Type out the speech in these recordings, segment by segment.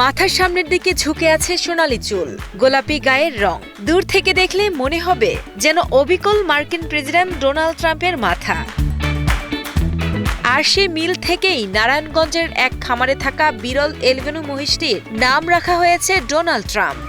মাথার সামনের দিকে ঝুঁকে আছে সোনালী চুল, গোলাপি গায়ের রং। দূর থেকে দেখলে মনে হবে যেন অবিকল মার্কিন প্রেসিডেন্ট ডোনাল্ড ট্রাম্পের মাথা। আর সে মিল থেকেই নারায়ণগঞ্জের এক খামারে থাকা বিরল এলবেনু মহিষটির নাম রাখা হয়েছে ডোনাল্ড ট্রাম্প।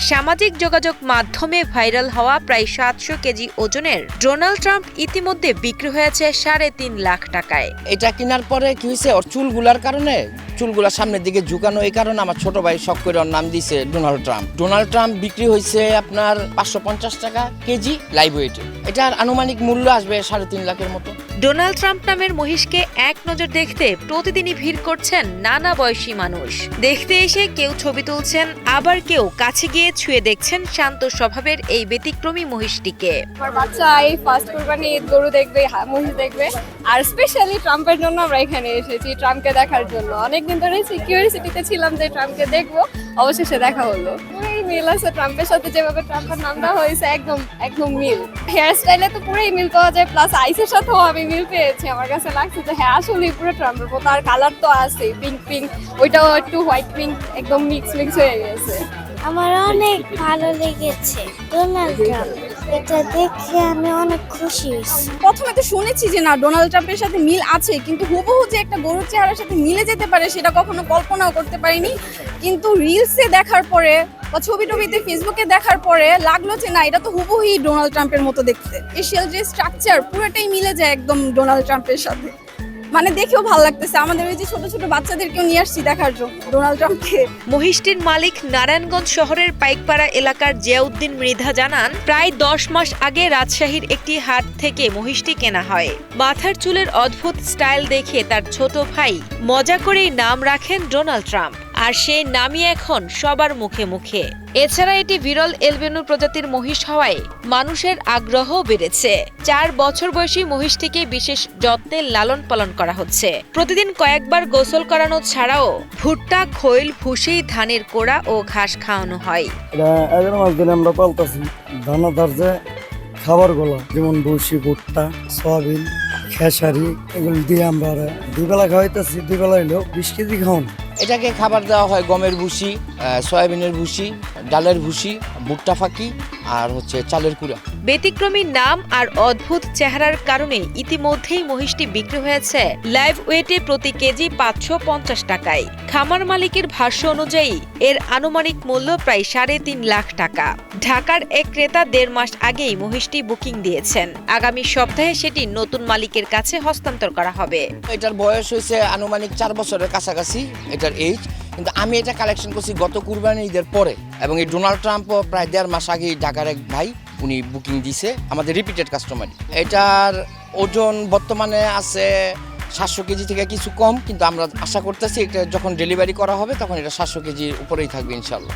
সামাজিক যোগাযোগ মাধ্যমে ভাইরাল হওয়া প্রায় 700 কেজি ওজনের ডোনাল্ড ট্রাম্প ইতিমধ্যে বিক্রি হয়েছে 3.5 লাখ টাকায়। এটা কেনার পরে কি হয়েছে, ওর চুলগুলার কারণে, চুলগুলা সামনের দিকে ঝুঁকানো, এই কারণে আমার ছোট ভাই শখ করে ওর নাম দিয়েছে ডোনাল্ড ট্রাম্প। ডোনাল্ড ট্রাম্প বিক্রি হয়েছে আপনার 550 টাকা কেজি লাইভ ওয়েটে। এটার আনুমানিক মূল্য আসবে 3.5 লাখের মতো। ডোনাল্ড ট্রাম্প নামের মহিষকে এক নজর দেখতে প্রতিদিনই ভিড় করছেন নানা বয়সী মানুষ। দেখতে এসে কেউ ছবি তুলছেন, আবার কেউ কাছে গিয়ে ছুঁয়ে দেখছেন শান্ত স্বভাবের এই ব্যতিক্রমী মহিষটিকে। আমার বাচ্চা এই ফার্স্ট কুরবানি ঈদ গরু দেখবে, মহিষ দেখবে, আর স্পেশালি ট্রাম্পের জন্য আমরা এখানে এসেছি, ট্রাম্পকে দেখার জন্য। অনেকদিন ধরে কিউরিওসিটিতে ছিলাম যে ট্রাম্পকে দেখবো, অবশেষে দেখা হলো। পুরোই মিল আছে ট্রাম্পের সাথে, যেভাবে ট্রাম্পের নামটা হয়েছে একদম মিল। হেয়ার স্টাইলে তো পুরোই মিল পাওয়া যায়, প্লাস আইসের সাথেও আমি মিল পেয়েছি। আমার কাছে লাগছে যে হ্যাঁ আসলেই পুরো ট্রাম্পের মতো। আর কালার তো আছে পিঙ্ক, ওইটাও একটু হোয়াইট পিঙ্ক, একদম মিক্স হয়ে গেছে। আমার অনেক ভালো লেগেছে ডোনাল্ড ট্রাম্প, এটা দেখে আমি অনেক খুশি হয়েছি। প্রথমে তো শুনেছি যে না ডোনাল্ড ট্রাম্পের সাথে মিল আছে, কিন্তু হুবহু যে একটা গরুর চেহারার সাথে মিলে যেতে পারে সেটা কখনো কল্পনাও করতে পারিনি। কিন্তু রিলসে দেখার পরে বা ছবিতে ফেসবুকে দেখার পরে লাগলো যে না এটা তো হুবহুই ডোনাল্ড ট্রাম্পের মতো দেখতে। ফেশিয়াল যে স্ট্রাকচার পুরোটাই মিলে যায় একদম ডোনাল্ড ট্রাম্পের সাথে। মানে দেখেও ভালো লাগতেছে। আমাদের ওই যে ছোট বাচ্চাদেরকেও নিয়ে আসছি দেখার জন্য ডোনাল্ড ট্রাম্পকে। মহিষটির মালিক নারায়ণগঞ্জ শহরের পাইকপাড়া এলাকার জিয়াউদ্দিন মৃধা জানান, প্রায় 10 মাস আগে রাজশাহীর একটি হাট থেকে মহিষটি কেনা হয়। মাথার চুলের অদ্ভুত স্টাইল দেখে তার ছোট ভাই মজা করেই নাম রাখেন ডোনাল্ড ট্রাম্প, আর সেই নামই এখন সবার মুখে মুখে। এছাড়া এটি বিরল এলবেনু প্রজাতির মহিষ হওয়ায় মানুষের আগ্রহ বেড়েছে। 4 বছর বয়সী মহিষটিকে বিশেষ যত্নে লালন পালন করা হচ্ছে। প্রতিদিন কয়েকবার গোসল করানো ছাড়াও ভুট্টা, খৈল, ভুসি, ধানের কোড়া ও ঘাস খাওয়ানো হয়। এটা 11 মাস ধরে আমরা পালতাছি। দানাদার যে খাবারগুলো যেমন ভুসি, ভুট্টা, সয়াবিন, খেসারি, এগুলো দিয়ে আমরা 2 বেলা খাওয়াইতেছি। 2 বেলা হইলেও 20 কেজি খাওয়ান। এটাকে খাবার দেওয়া হয় গমের ভুসি, সয়াবিনের ভুসি, ডালের ভুসি, ভুট্টা ফাঁকি আর চালের কুড়া। ব্যতিক্রমী নাম আর অদ্ভুত চেহারার কারণে ইতিমধ্যেই মহিষটি বিক্রি হয়েছে লাইভ ওয়েটে প্রতি কেজি 550 টাকায়। খামার মালিকের ভাষ্য অনুযায়ী এর আনুমানিক মূল্য প্রায় 3.5 লাখ টাকা। ঢাকার এক ক্রেতা 1.5 মাস আগেই মহিষটি বুকিং দিয়েছেন। আগামী সপ্তাহে সেটি নতুন মালিকের কাছে হস্তান্তর করা হবে। এটার বয়স হয়েছে আনুমানিক 4 বছরের কাছাকাছি এটার এইজ। কিন্তু আমি এটা কালেকশন করছি গত কুরবানি ঈদের পরে, এবং এই ডোনাল্ড ট্রাম্পও প্রায় 1.5 মাস আগেই ঢাকার এক ভাই উনি বুকিং দিছে, আমাদের রিপিটেড কাস্টমার। এটার ওজন বর্তমানে আছে 700 কেজি থেকে কিছু কম, কিন্তু আমরা আশা করতেছি এটা যখন ডেলিভারি করা হবে তখন এটা 700 কেজির উপরেই থাকবে ইনশাল্লাহ।